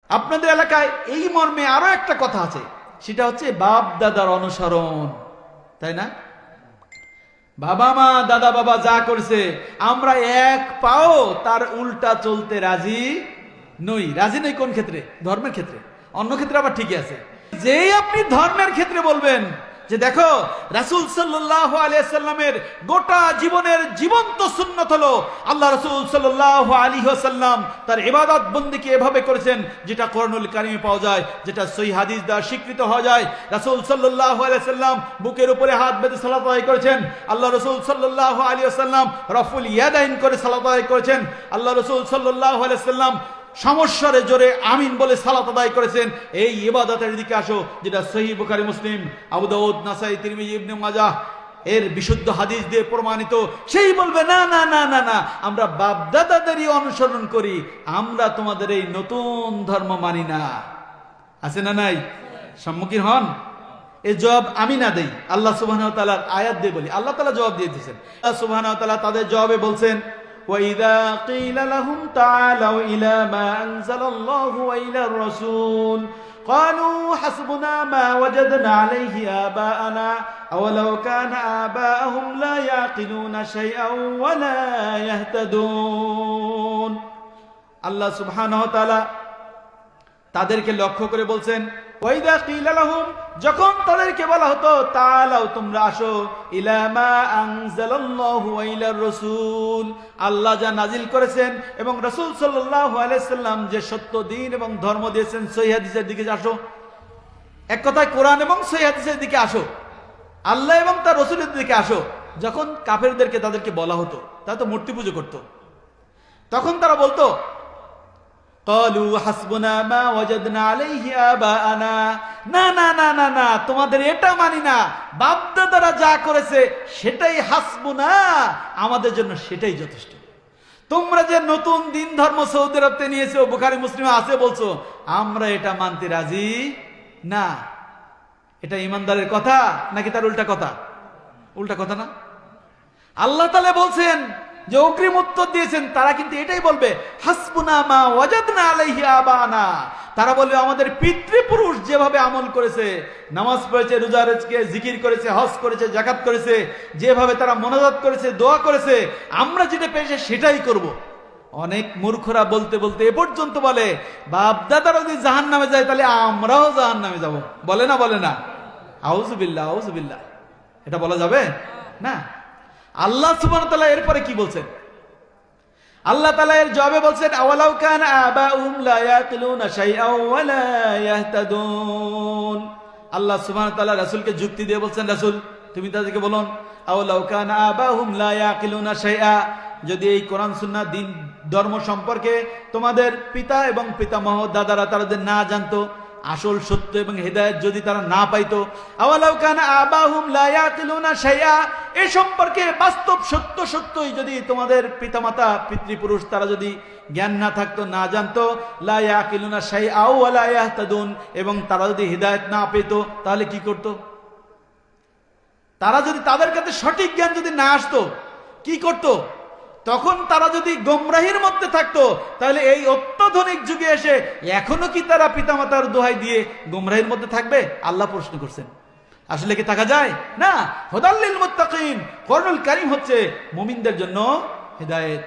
আপনাদের এলাকায় এই মর্মে আরো একটা কথা আছে, সেটা হচ্ছে বাপ দাদার অনুসরণ, তাই না? বাবা মা দাদা বাবা যা করছে আমরা এক পাও তার উল্টা চলতে রাজি নই। রাজি নই কোন ক্ষেত্রে? ধর্মের ক্ষেত্রে। অন্য ক্ষেত্রে আবার ঠিকই আছে। যেই আপনি ধর্মের ক্ষেত্রে বলবেন যে দেখো রাসূল সাল্লাল্লাহু আলাইহি ওয়াসাল্লামের গোটা জীবনের জীবন্ত সুন্নাত হলো আল্লাহ রাসূল সাল্লাল্লাহু আলাইহি ওয়াসাল্লাম তার ইবাদত বন্দেগী এভাবে করেছেন যেটা কোরআনুল কারীমে পাওয়া যায়, যেটা সহিহ হাদিস দ্বারা স্বীকৃত হওয়া যায়। রাসূল সাল্লাল্লাহু আলাইহি ওয়াসাল্লাম বুকের উপরে হাত বেঁধে সালাত আদায় করেছেন। আল্লাহ রাসূল সাল্লাল্লাহু আলাইহি ওয়াসাল্লাম রাফুল ইয়াদাইন করে সালাত আদায় করেছেন। আল্লাহ রাসূল সাল্লাল্লাহু আলাইহি ওয়াসাল্লাম সমস্যারে জোরে আমিন বলে সালাত আদায় করেছেন। এই ইবাদতের দিকে আসো যেটা সহিহ বুখারী, মুসলিম, আবু দাউদ, নাসাই, তিরমিজি, ইবনে মাজাহ এর বিশুদ্ধ হাদিস দিয়ে প্রমাণিত। সেই বলবে না না না না না, আমরা বাপ দাদাদেরই অনুসরণ করি, আমরা তোমাদের এই নতুন ধর্ম মানি না। আছে না নাই? সম্মুখীন হন। এই জবাব আমি না দেই, আল্লাহ সুবহানাহু ওয়া তাআলার আয়াত দিয়ে বলি। আল্লাহ তাআলা জবাব দিয়ে দিয়েছেন। আল্লাহ সুবহানাহু ওয়া তাআলা তাদের জবাবে বলছেন وَإِذَا قِيلَ لَهُمْ تَعَالَوْا إِلَى مَا أَنزَلَ اللَّهُ وَإِلَى الرَّسُولِ قَالُوا حَسْبُنَا مَا وَجَدْنَا عَلَيْهِ آبَاءَنَا أَوَلَوْ كَانَ آبَاؤُهُمْ لَا يَعْقِلُونَ شَيْئًا وَلَا يَهْتَدُونَ। আল্লাহ সুবহানাহু ওয়া তাআলা তাদেরকে লক্ষ্য করে বলছেন ওয়াইদা কিলা লাহুম, যখন তাদেরকে বলা হতো তাআলাও তোমরা আসো, ইলা মা আনজালাল্লাহু ওয়া ইলার রাসূল, আল্লাহ যা নাজিল করেছেন এবং রাসূল সাল্লাল্লাহু আলাইহি সাল্লাম যে সত্য দ্বীন এবং ধর্ম দিয়েছেন সহিহ হাদিসের দিকে আসো। এক কথায় কোরআন এবং সহিহ হাদিসের দিকে আসো, আল্লাহ এবং তার রাসূলের দিকে আসো। যখন কাফেরদেরকে তাদেরকে বলা হতো, তারা তো মূর্তি পুজো করত, তখন তারা বলতো ক্বালু হাসবুনা মা ওয়াজাদনা আলাইহি আবাআনা, না না না না না, তোমাদের এটা মানি না, বাপ দাদারা যা করেছে সেটাই হাসবুনা, আমাদের জন্য সেটাই যথেষ্ট। তোমরা যে নতুন দিন ধর্ম সৌদি আরবতে নিয়েছো, বুখারী মুসলিমে আছে, বলছো আমরা এটা মানতে রাজি না। এটা ইমানদারের কথা নাকি তার উল্টা কথা? উল্টা কথা না? আল্লাহ তাআলা বলছেন যে অগ্রিম উত্তর দিয়েছেন, তারা কিন্তু এটাই বলবে হাসবুনা মা ওয়াজাদনা আলাইহি আবানা। তারা বলবে আমাদের পিতৃপুরুষ যেভাবে আমল করেছে, নামাজ পড়েছে, রোজা রেখেছে, জিকির করেছে, হজ করেছে, যাকাত করেছে, যেভাবে তারা মুনাজাত করেছে, দোয়া করেছে, আমরা যেটা পেয়েছে সেটাই করব। অনেক মূর্খরা বলতে বলতে এ পর্যন্ত বলে বাপ দাদারা যদি জাহান্নামে যায় তাহলে আমরাও জাহান্নামে যাব। বলে না? বলে না? আউযুবিল্লাহ, আউযুবিল্লাহ। এটা বলা যাবে না। আল্লাহ সুবহানাহু ওয়া তাআলা এরপরে কি বলছেন? আল্লাহ তাআলা এর জবাবে বলছেন আওয়ালাউ কানা আবাউহুম লা ইয়াকিলুনা শাইআন ওয়া লা ইয়াহতাদুন। আল্লাহ সুবহানাহু ওয়া তাআলা রাসূলকে যুক্তি দিয়ে বলছেন, রাসূল তুমি তাদেরকে বলুন আওয়ালাউ কানা আবাউহুম লা ইয়াকিলুনা শাইআ, যদি এই কোরআন সুন্নাহ দ্বীন ধর্ম সম্পর্কে তোমাদের পিতা এবং পিতামহ দাদারা তারা যদি না জানতো, আসল সত্য এবং হেদায়েত যদি তারা না পাইতো, আওয়ালাউ কানা আবাহুম লা ইয়াকিলুনা শাইআ, এই সম্পর্কে বাস্তব সত্য সত্যই যদি তোমাদের পিতামাতা পিতৃপুরুষ তারা যদি জ্ঞান না থাকতো, না জানতো, লা ইয়াকিলুনা শাইআ ওয়া লা ইয়াহতাদুন, এবং তারা যদি হেদায়েত না পেতো তাহলে কি করত? তারা যদি তাদের কাছে সঠিক জ্ঞান যদি না আসতো কি করত? তখন তারা যদি গোমরাহির মধ্যে থাকতো, তাহলে এই অত্যাধুনিক যুগে এসে এখনো কি তারা পিতামাতার দোহাই দিয়ে গোমরাহির মধ্যে থাকবে? আল্লাহ প্রশ্ন করছেন। আসলে কি থাকা যায়? না। হুদাল লিল মুত্তাকিন, কোরআনুল কারীম হচ্ছে মুমিনদের জন্য হেদায়েত।